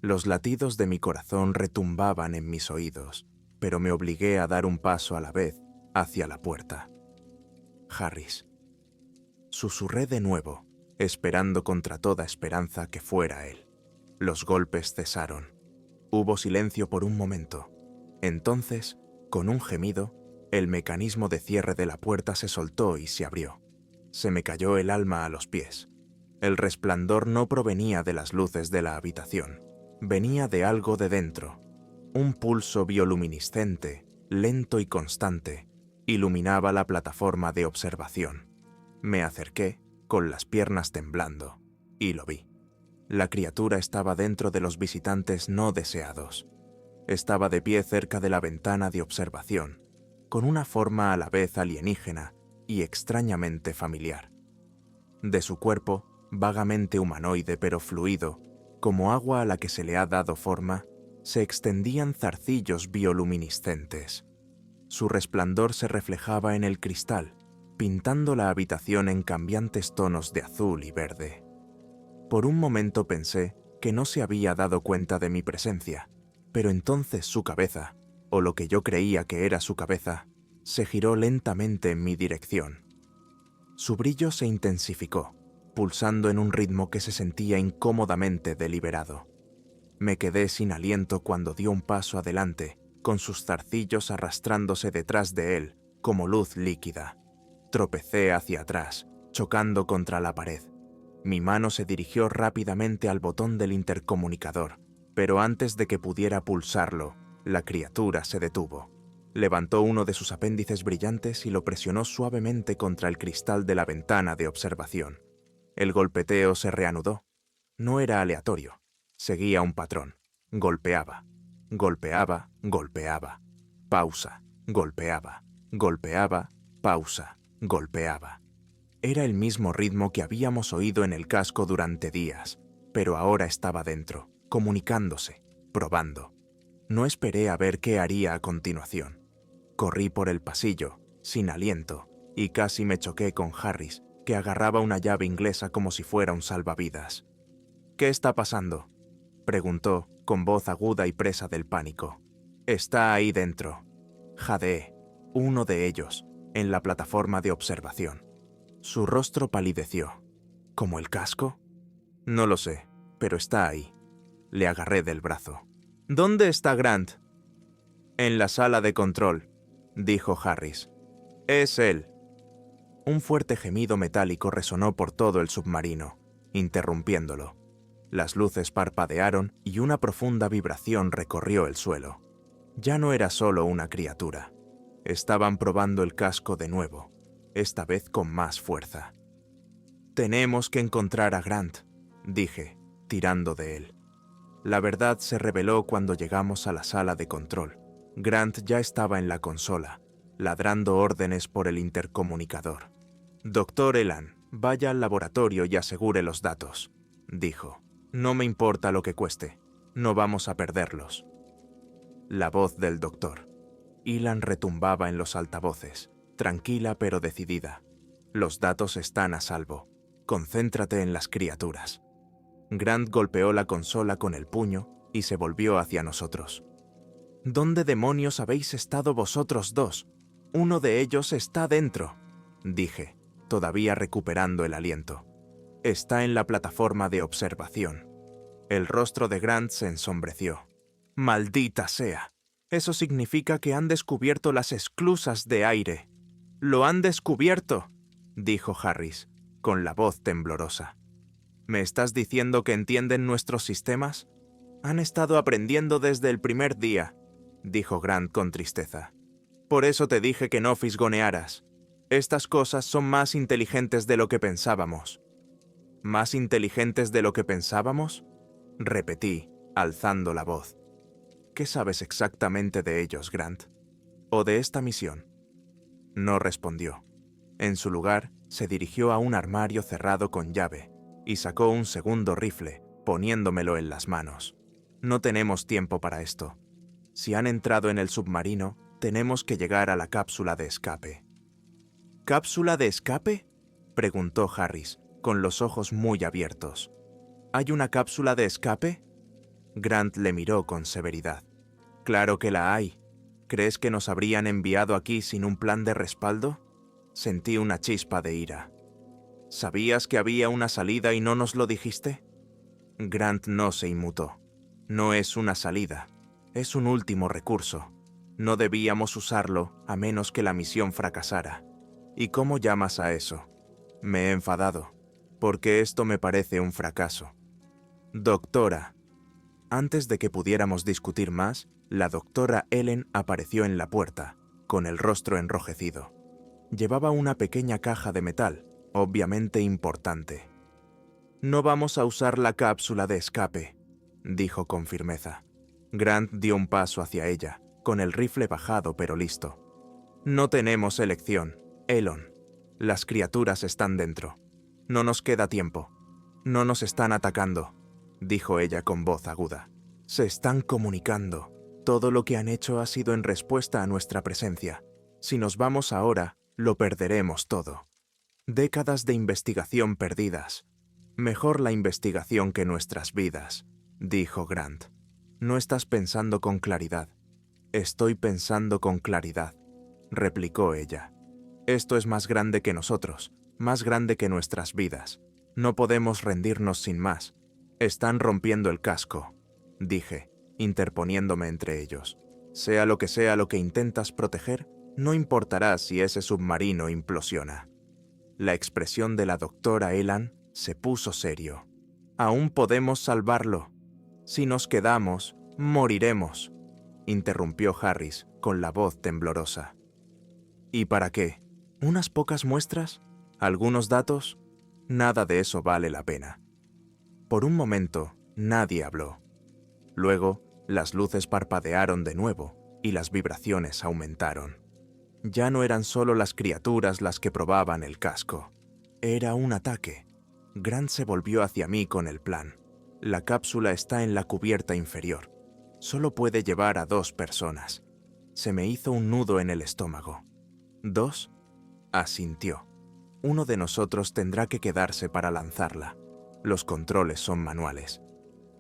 Los latidos de mi corazón retumbaban en mis oídos, pero me obligué a dar un paso a la vez hacia la puerta. «Harris», susurré de nuevo, esperando contra toda esperanza que fuera él. Los golpes cesaron. Hubo silencio por un momento. Entonces, con un gemido, el mecanismo de cierre de la puerta se soltó y se abrió. Se me cayó el alma a los pies. El resplandor no provenía de las luces de la habitación. Venía de algo de dentro. Un pulso bioluminiscente, lento y constante, iluminaba la plataforma de observación. Me acerqué, con las piernas temblando, y lo vi. La criatura estaba dentro de los visitantes no deseados. Estaba de pie cerca de la ventana de observación, con una forma a la vez alienígena y extrañamente familiar. De su cuerpo, vagamente humanoide pero fluido, como agua a la que se le ha dado forma, se extendían zarcillos bioluminiscentes. Su resplandor se reflejaba en el cristal, pintando la habitación en cambiantes tonos de azul y verde. Por un momento pensé que no se había dado cuenta de mi presencia, pero entonces su cabeza, o lo que yo creía que era su cabeza, se giró lentamente en mi dirección. Su brillo se intensificó, pulsando en un ritmo que se sentía incómodamente deliberado. Me quedé sin aliento cuando dio un paso adelante, con sus zarcillos arrastrándose detrás de él, como luz líquida. Tropecé hacia atrás, chocando contra la pared. Mi mano se dirigió rápidamente al botón del intercomunicador, pero antes de que pudiera pulsarlo, la criatura se detuvo. Levantó uno de sus apéndices brillantes y lo presionó suavemente contra el cristal de la ventana de observación. El golpeteo se reanudó. No era aleatorio. Seguía un patrón. Golpeaba. Golpeaba, golpeaba. Pausa. Golpeaba. Golpeaba, pausa. Golpeaba. Era el mismo ritmo que habíamos oído en el casco durante días, pero ahora estaba dentro, comunicándose, probando. No esperé a ver qué haría a continuación. Corrí por el pasillo, sin aliento, y casi me choqué con Harris, que agarraba una llave inglesa como si fuera un salvavidas. «¿Qué está pasando?», preguntó, con voz aguda y presa del pánico. «Está ahí dentro», jadeé, uno de ellos, en la plataforma de observación. Su rostro palideció. ¿Como el casco? No lo sé, pero está ahí. Le agarré del brazo. «¿Dónde está Grant?» «En la sala de control», dijo Harris. «Es él». Un fuerte gemido metálico resonó por todo el submarino, interrumpiéndolo. Las luces parpadearon y una profunda vibración recorrió el suelo. Ya no era solo una criatura. Estaban probando el casco de nuevo, esta vez con más fuerza. «Tenemos que encontrar a Grant», dije, tirando de él. La verdad se reveló cuando llegamos a la sala de control. Grant ya estaba en la consola, ladrando órdenes por el intercomunicador. «Doctor Elan, vaya al laboratorio y asegure los datos», dijo. «No me importa lo que cueste. No vamos a perderlos». La voz del doctor. Elan retumbaba en los altavoces, tranquila pero decidida. «Los datos están a salvo. Concéntrate en las criaturas». Grant golpeó la consola con el puño y se volvió hacia nosotros. «¿Dónde demonios habéis estado vosotros dos? Uno de ellos está dentro», dije, todavía recuperando el aliento. «Está en la plataforma de observación». El rostro de Grant se ensombreció. «Maldita sea. Eso significa que han descubierto las esclusas de aire». «Lo han descubierto», dijo Harris, con la voz temblorosa. «¿Me estás diciendo que entienden nuestros sistemas?» «Han estado aprendiendo desde el primer día», dijo Grant con tristeza. «Por eso te dije que no fisgonearas. Estas cosas son más inteligentes de lo que pensábamos». «¿Más inteligentes de lo que pensábamos?», repetí, alzando la voz. «¿Qué sabes exactamente de ellos, Grant? ¿O de esta misión?» No respondió. En su lugar, se dirigió a un armario cerrado con llave y sacó un segundo rifle, poniéndomelo en las manos. «No tenemos tiempo para esto. Si han entrado en el submarino, tenemos que llegar a la cápsula de escape». «¿Cápsula de escape?», preguntó Harris, con los ojos muy abiertos. «¿Hay una cápsula de escape?». Grant le miró con severidad. «Claro que la hay. ¿Crees que nos habrían enviado aquí sin un plan de respaldo?». Sentí una chispa de ira. «¿Sabías que había una salida y no nos lo dijiste?». Grant no se inmutó. «No es una salida. Es un último recurso. No debíamos usarlo a menos que la misión fracasara». «¿Y cómo llamas a eso?». Me he enfadado, porque esto me parece un fracaso. «Doctora». Antes de que pudiéramos discutir más, la doctora Ellen apareció en la puerta, con el rostro enrojecido. Llevaba una pequeña caja de metal, obviamente importante. «No vamos a usar la cápsula de escape», dijo con firmeza. Grant dio un paso hacia ella, con el rifle bajado pero listo. «No tenemos elección, Elon. Las criaturas están dentro. No nos queda tiempo. No nos están atacando», dijo ella con voz aguda. «Se están comunicando. Todo lo que han hecho ha sido en respuesta a nuestra presencia. Si nos vamos ahora, lo perderemos todo. Décadas de investigación perdidas. Mejor la investigación que nuestras vidas», dijo Grant. «No estás pensando con claridad». «Estoy pensando con claridad», replicó ella. «Esto es más grande que nosotros, más grande que nuestras vidas. No podemos rendirnos sin más. Están rompiendo el casco». dije, interponiéndome entre ellos. Sea lo que intentas proteger, no importará si ese submarino implosiona. La expresión de la doctora Elan se puso serio. Aún podemos salvarlo. Si nos quedamos, moriremos, interrumpió Harris con la voz temblorosa. ¿Y para qué? ¿Unas pocas muestras? ¿Algunos datos? Nada de eso vale la pena. Por un momento, nadie habló. Luego, las luces parpadearon de nuevo y las vibraciones aumentaron. Ya no eran solo las criaturas las que probaban el casco. Era un ataque. Grant se volvió hacia mí con el plan. La cápsula está en la cubierta inferior. Solo puede llevar a 2 personas. Se me hizo un nudo en el estómago. ¿2? Asintió. Uno de nosotros tendrá que quedarse para lanzarla. Los controles son manuales.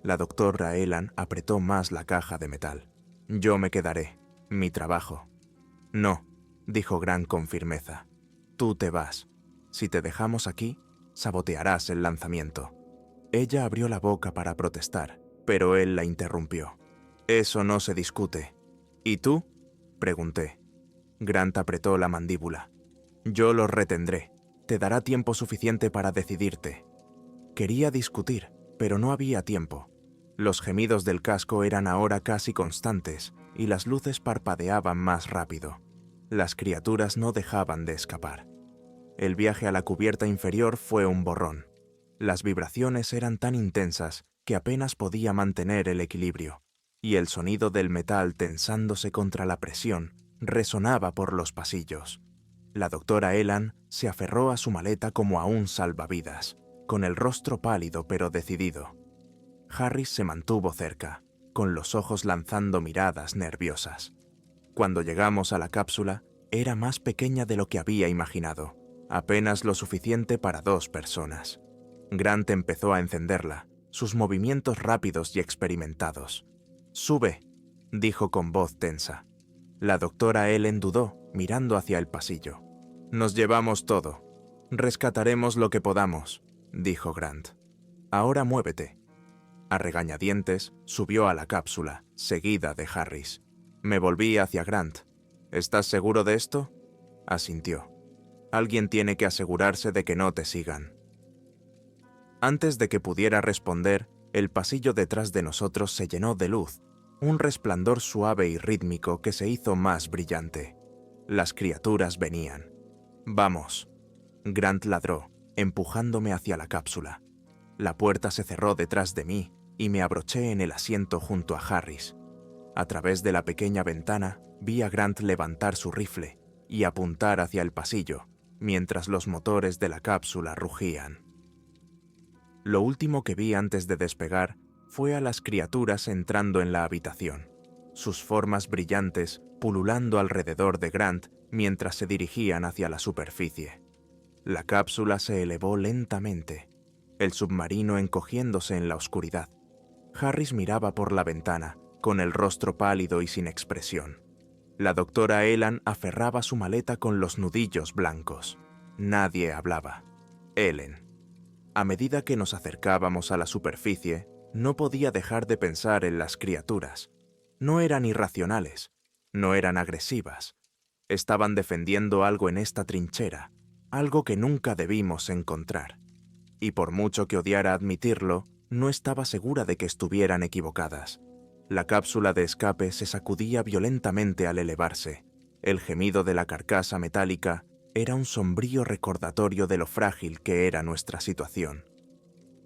La doctora Elan apretó más la caja de metal. Yo me quedaré. Mi trabajo. No, dijo Grant con firmeza. Tú te vas. Si te dejamos aquí, sabotearás el lanzamiento. Ella abrió la boca para protestar, pero él la interrumpió. Eso no se discute. ¿Y tú? Pregunté. Grant apretó la mandíbula. Yo los retendré. Te dará tiempo suficiente para decidirte. Quería discutir, pero no había tiempo. Los gemidos del casco eran ahora casi constantes y las luces parpadeaban más rápido. Las criaturas no dejaban de escapar. El viaje a la cubierta inferior fue un borrón. Las vibraciones eran tan intensas que apenas podía mantener el equilibrio, y el sonido del metal tensándose contra la presión resonaba por los pasillos. La doctora Elan se aferró a su maleta como a un salvavidas, con el rostro pálido pero decidido. Harris se mantuvo cerca, con los ojos lanzando miradas nerviosas. Cuando llegamos a la cápsula, era más pequeña de lo que había imaginado, apenas lo suficiente para 2 personas. Grant empezó a encenderla, sus movimientos rápidos y experimentados. «Sube», dijo con voz tensa. La doctora Ellen dudó, mirando hacia el pasillo. «Nos llevamos todo. Rescataremos lo que podamos», dijo Grant. «Ahora muévete». A regañadientes, subió a la cápsula, seguida de Harris. Me volví hacia Grant. «¿Estás seguro de esto?» Asintió. «Alguien tiene que asegurarse de que no te sigan». Antes de que pudiera responder, el pasillo detrás de nosotros se llenó de luz, un resplandor suave y rítmico que se hizo más brillante. Las criaturas venían. «Vamos». Grant ladró, empujándome hacia la cápsula. La puerta se cerró detrás de mí y me abroché en el asiento junto a Harris. A través de la pequeña ventana vi a Grant levantar su rifle y apuntar hacia el pasillo, mientras los motores de la cápsula rugían. Lo último que vi antes de despegar fue a las criaturas entrando en la habitación, sus formas brillantes pululando alrededor de Grant mientras se dirigían hacia la superficie. La cápsula se elevó lentamente, el submarino encogiéndose en la oscuridad. Harris miraba por la ventana, con el rostro pálido y sin expresión. La doctora Elan aferraba su maleta con los nudillos blancos. Nadie hablaba. Ellen. A medida que nos acercábamos a la superficie, no podía dejar de pensar en las criaturas. No eran irracionales, no eran agresivas. Estaban defendiendo algo en esta trinchera, algo que nunca debimos encontrar. Y por mucho que odiara admitirlo, no estaba segura de que estuvieran equivocadas. La cápsula de escape se sacudía violentamente al elevarse. El gemido de la carcasa metálica era un sombrío recordatorio de lo frágil que era nuestra situación.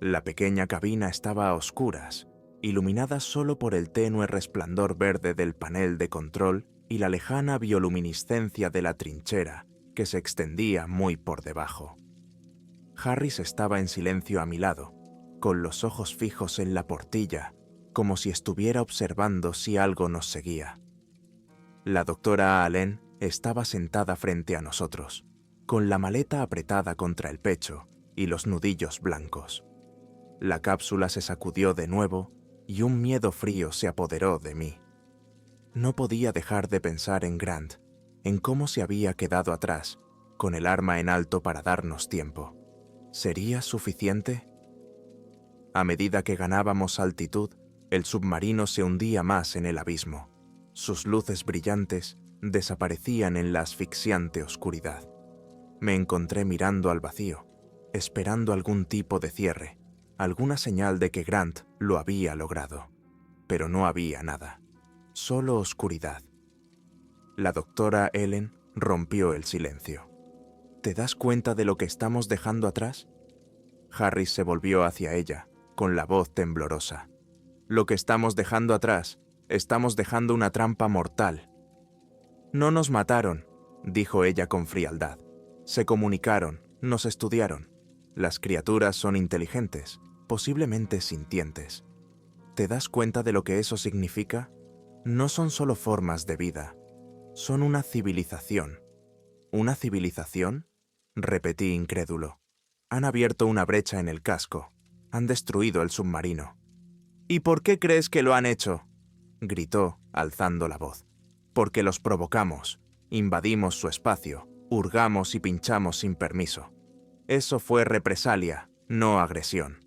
La pequeña cabina estaba a oscuras, iluminada solo por el tenue resplandor verde del panel de control y la lejana bioluminiscencia de la trinchera, que se extendía muy por debajo. Harris estaba en silencio a mi lado, con los ojos fijos en la portilla, como si estuviera observando si algo nos seguía. La doctora Allen estaba sentada frente a nosotros, con la maleta apretada contra el pecho y los nudillos blancos. La cápsula se sacudió de nuevo y un miedo frío se apoderó de mí. No podía dejar de pensar en Grant, en cómo se había quedado atrás, con el arma en alto para darnos tiempo. ¿Sería suficiente? A medida que ganábamos altitud, El submarino se hundía más en el abismo. Sus luces brillantes desaparecían en la asfixiante oscuridad. Me encontré mirando al vacío, esperando algún tipo de cierre, alguna señal de que Grant lo había logrado. Pero no había nada, solo oscuridad. La doctora Ellen rompió el silencio. ¿Te das cuenta de lo que estamos dejando atrás? Harris se volvió hacia ella, con la voz temblorosa. Lo que estamos dejando atrás, estamos dejando una trampa mortal. No nos mataron, dijo ella con frialdad. Se comunicaron, nos estudiaron. Las criaturas son inteligentes, posiblemente sintientes. ¿Te das cuenta de lo que eso significa? No son solo formas de vida, son una civilización. ¿Una civilización? Repetí incrédulo. Han abierto una brecha en el casco, han destruido el submarino. ¿Y por qué crees que lo han hecho?, gritó, alzando la voz. Porque los provocamos, invadimos su espacio, hurgamos y pinchamos sin permiso. Eso fue represalia, no agresión.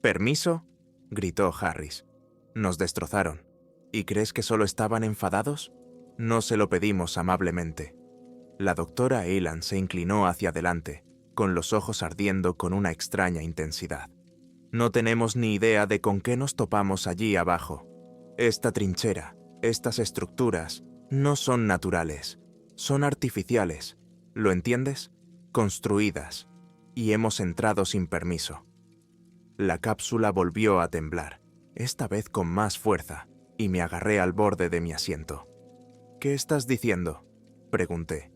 ¿Permiso?, gritó Harris. Nos destrozaron. ¿Y crees que solo estaban enfadados? No se lo pedimos amablemente. La doctora Elan se inclinó hacia adelante, con los ojos ardiendo con una extraña intensidad. No tenemos ni idea de con qué nos topamos allí abajo. Esta trinchera, estas estructuras, no son naturales, son artificiales. ¿Lo entiendes? Construidas. Y hemos entrado sin permiso. La cápsula volvió a temblar, esta vez con más fuerza, y me agarré al borde de mi asiento. ¿Qué estás diciendo?, pregunté.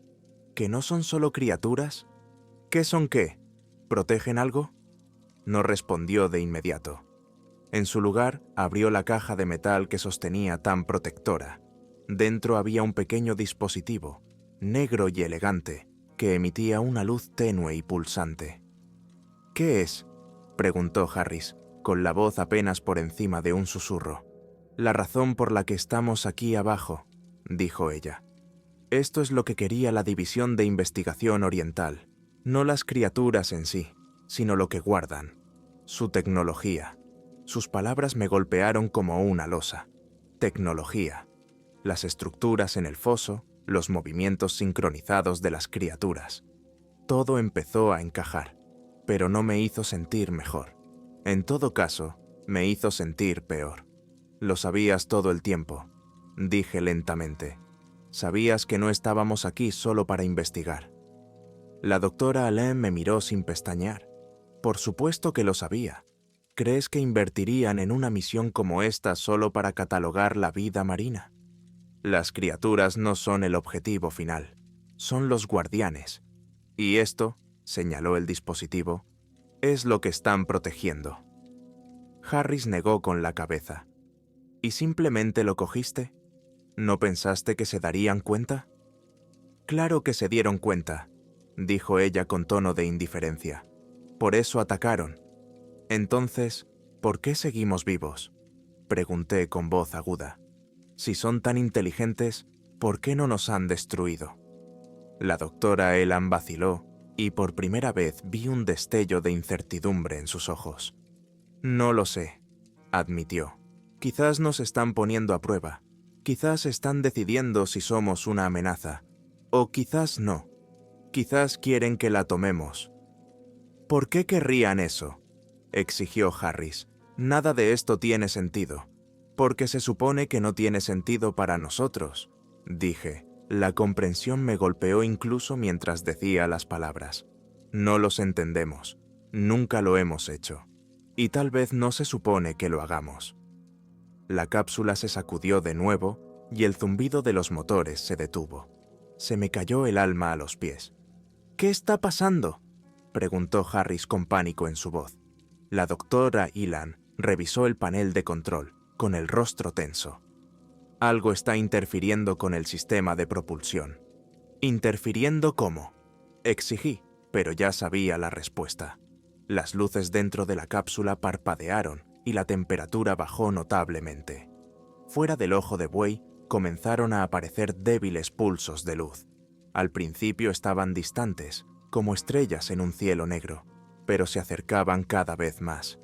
¿Que no son solo criaturas? ¿Qué son qué? ¿Protegen algo? No respondió de inmediato. En su lugar, abrió la caja de metal que sostenía tan protectora. Dentro había un pequeño dispositivo, negro y elegante, que emitía una luz tenue y pulsante. ¿Qué es?, preguntó Harris, con la voz apenas por encima de un susurro. La razón por la que estamos aquí abajo, dijo ella. Esto es lo que quería la División de Investigación Oriental, no las criaturas en sí, sino lo que guardan, su tecnología. Sus palabras me golpearon como una losa. Tecnología. Las estructuras en el foso, los movimientos sincronizados de las criaturas. Todo empezó a encajar, pero no me hizo sentir mejor. En todo caso, me hizo sentir peor. Lo sabías todo el tiempo, dije lentamente. Sabías que no estábamos aquí solo para investigar. La doctora Alain me miró sin pestañear. Por supuesto que lo sabía. ¿Crees que invertirían en una misión como esta solo para catalogar la vida marina? Las criaturas no son el objetivo final, son los guardianes. Y esto, señaló el dispositivo, es lo que están protegiendo. Harris negó con la cabeza. ¿Y simplemente lo cogiste? ¿No pensaste que se darían cuenta? Claro que se dieron cuenta, dijo ella con tono de indiferencia. Por eso atacaron. Entonces, ¿por qué seguimos vivos?, pregunté con voz aguda. Si son tan inteligentes, ¿por qué no nos han destruido? La doctora Elan vaciló y por primera vez vi un destello de incertidumbre en sus ojos. No lo sé, admitió. Quizás nos están poniendo a prueba. Quizás están decidiendo si somos una amenaza. O quizás no. Quizás quieren que la tomemos. ¿Por qué querrían eso?, exigió Harris. Nada de esto tiene sentido. Porque se supone que no tiene sentido para nosotros, dije. La comprensión me golpeó incluso mientras decía las palabras. No los entendemos. Nunca lo hemos hecho. Y tal vez no se supone que lo hagamos. La cápsula se sacudió de nuevo y el zumbido de los motores se detuvo. Se me cayó el alma a los pies. ¿Qué está pasando?, preguntó Harris con pánico en su voz. La doctora Elan revisó el panel de control, con el rostro tenso. Algo está interfiriendo con el sistema de propulsión. ¿Interfiriendo cómo?, exigí, pero ya sabía la respuesta. Las luces dentro de la cápsula parpadearon y la temperatura bajó notablemente. Fuera del ojo de buey comenzaron a aparecer débiles pulsos de luz. Al principio estaban distantes, como estrellas en un cielo negro, pero se acercaban cada vez más.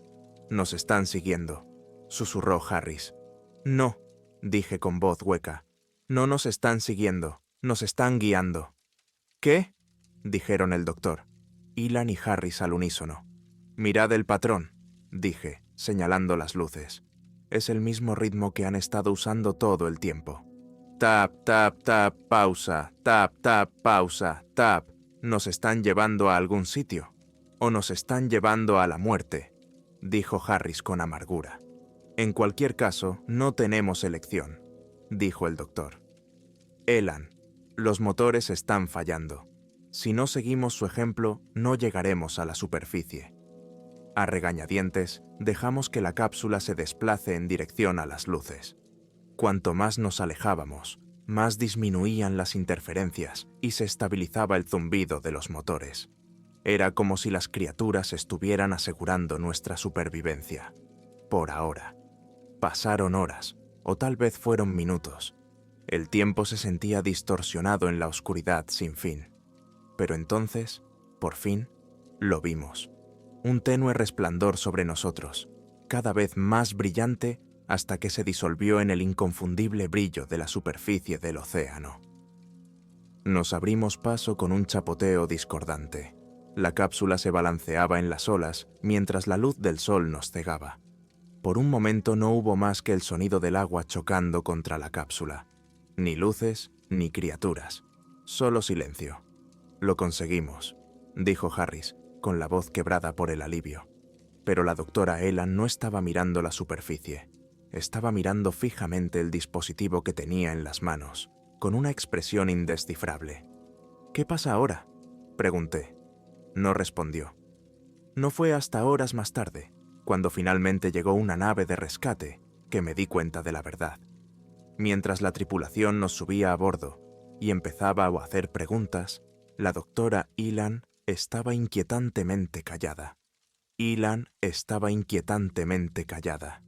Nos están siguiendo. susurró Harris. No, dije con voz hueca. No nos están siguiendo, nos están guiando. ¿Qué? Dijeron el doctor, Ilan y Harris al unísono. Mirad el patrón, dije, señalando las luces. Es el mismo ritmo que han estado usando todo el tiempo. Tap, tap, tap, pausa, tap, tap, pausa, tap. ¿Nos están llevando a algún sitio? ¿O nos están llevando a la muerte?, dijo Harris con amargura. En cualquier caso, no tenemos elección, dijo el doctor. Elan, los motores están fallando. Si no seguimos su ejemplo, no llegaremos a la superficie. A regañadientes, dejamos que la cápsula se desplace en dirección a las luces. Cuanto más nos alejábamos, más disminuían las interferencias y se estabilizaba el zumbido de los motores. Era como si las criaturas estuvieran asegurando nuestra supervivencia. Por ahora. Pasaron horas, o tal vez fueron minutos. El tiempo se sentía distorsionado en la oscuridad sin fin. Pero entonces, por fin, lo vimos. Un tenue resplandor sobre nosotros, cada vez más brillante hasta que se disolvió en el inconfundible brillo de la superficie del océano. Nos abrimos paso con un chapoteo discordante. La cápsula se balanceaba en las olas mientras la luz del sol nos cegaba. Por un momento no hubo más que el sonido del agua chocando contra la cápsula. Ni luces, ni criaturas. Solo silencio. Lo conseguimos, dijo Harris, con la voz quebrada por el alivio. Pero la doctora Elan no estaba mirando la superficie. Estaba mirando fijamente el dispositivo que tenía en las manos, con una expresión indescifrable. ¿Qué pasa ahora?, pregunté. No respondió. No fue hasta horas más tarde, cuando finalmente llegó una nave de rescate, que me di cuenta de la verdad. Mientras la tripulación nos subía a bordo y empezaba a hacer preguntas, la doctora Elan estaba inquietantemente callada. Elan estaba inquietantemente callada.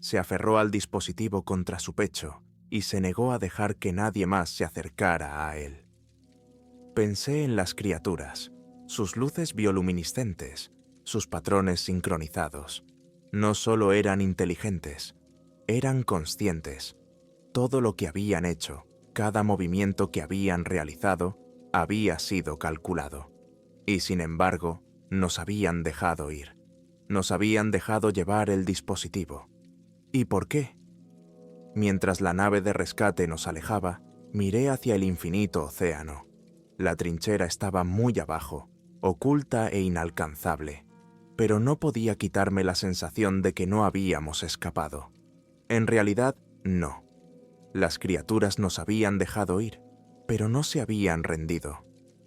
Se aferró al dispositivo contra su pecho y se negó a dejar que nadie más se acercara a él. Pensé en las criaturas, sus luces bioluminiscentes, sus patrones sincronizados. No solo eran inteligentes, eran conscientes. Todo lo que habían hecho, cada movimiento que habían realizado, había sido calculado. Y sin embargo, nos habían dejado ir. Nos habían dejado llevar el dispositivo. ¿Y por qué? Mientras la nave de rescate nos alejaba, miré hacia el infinito océano. La trinchera estaba muy abajo, oculta e inalcanzable, pero no podía quitarme la sensación de que no habíamos escapado. En realidad, no. Las criaturas nos habían dejado ir, pero no se habían rendido.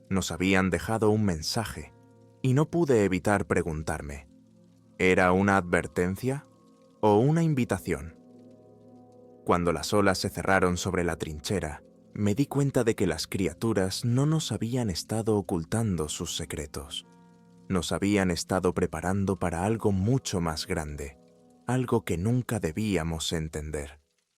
Nos habían dejado un mensaje, y no pude evitar preguntarme, ¿era una advertencia o una invitación? Cuando las olas se cerraron sobre la trinchera, me di cuenta de que las criaturas no nos habían estado ocultando sus secretos. Nos habían estado preparando para algo mucho más grande, algo que nunca debíamos entender.